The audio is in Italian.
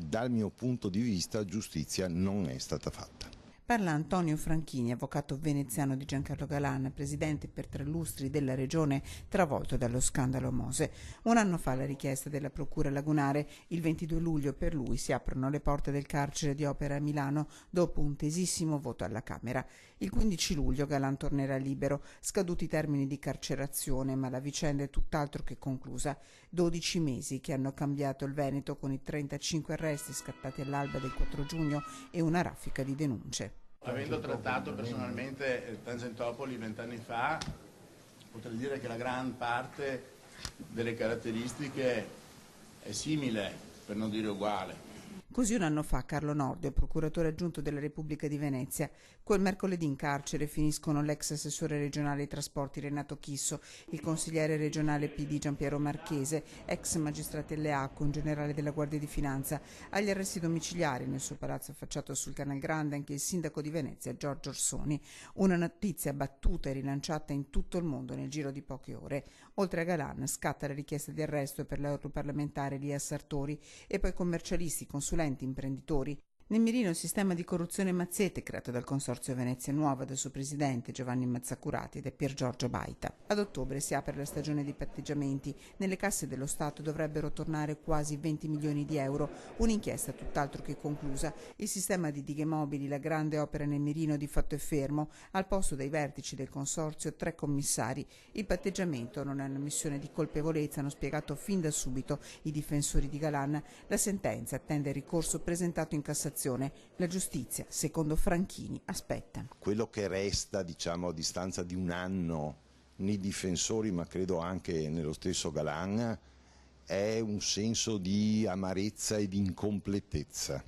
dal mio punto di vista giustizia non è stata fatta. Parla Antonio Franchini, avvocato veneziano di Giancarlo Galan, presidente per 3 lustri della regione travolto dallo scandalo Mose. Un anno fa la richiesta della procura lagunare, il 22 luglio per lui si aprono le porte del carcere di Opera a Milano dopo un tesissimo voto alla Camera. Il 15 luglio Galan tornerà libero, scaduti i termini di carcerazione, ma la vicenda è tutt'altro che conclusa. 12 mesi che hanno cambiato il Veneto con i 35 arresti scattati all'alba del 4 giugno e una raffica di denunce. Avendo trattato personalmente Tangentopoli 20 anni fa, potrei dire che la gran parte delle caratteristiche è simile, per non dire uguale. Così un anno fa Carlo Nordio, procuratore aggiunto della Repubblica di Venezia. Quel mercoledì in carcere finiscono l'ex assessore regionale ai trasporti Renato Chisso, il consigliere regionale PD Giampiero Marchese, ex magistrati LEACO, un generale della Guardia di Finanza. Agli arresti domiciliari nel suo palazzo affacciato sul Canal Grande anche il sindaco di Venezia Giorgio Orsoni. Una notizia battuta e rilanciata in tutto il mondo nel giro di poche ore. Oltre a Galan scatta la richiesta di arresto per l'europarlamentare Lia Sartori e poi commercialisti, consulenti, imprenditori. Nel mirino il sistema di corruzione Mazzete creato dal Consorzio Venezia Nuova dal suo presidente Giovanni Mazzacurati e da Pier Giorgio Baita. Ad ottobre si apre la stagione di patteggiamenti. Nelle casse dello Stato dovrebbero tornare quasi 20 milioni di euro. Un'inchiesta tutt'altro che conclusa. Il sistema di dighe mobili, la grande opera nel mirino, di fatto è fermo. Al posto dei vertici del Consorzio 3 commissari. Il patteggiamento non è una missione di colpevolezza, hanno spiegato fin da subito i difensori di Galan. La sentenza attende il ricorso presentato in Cassazione. La giustizia, secondo Franchini, aspetta. Quello che resta, a distanza di un anno nei difensori, ma credo anche nello stesso Galan, è un senso di amarezza e di incompletezza.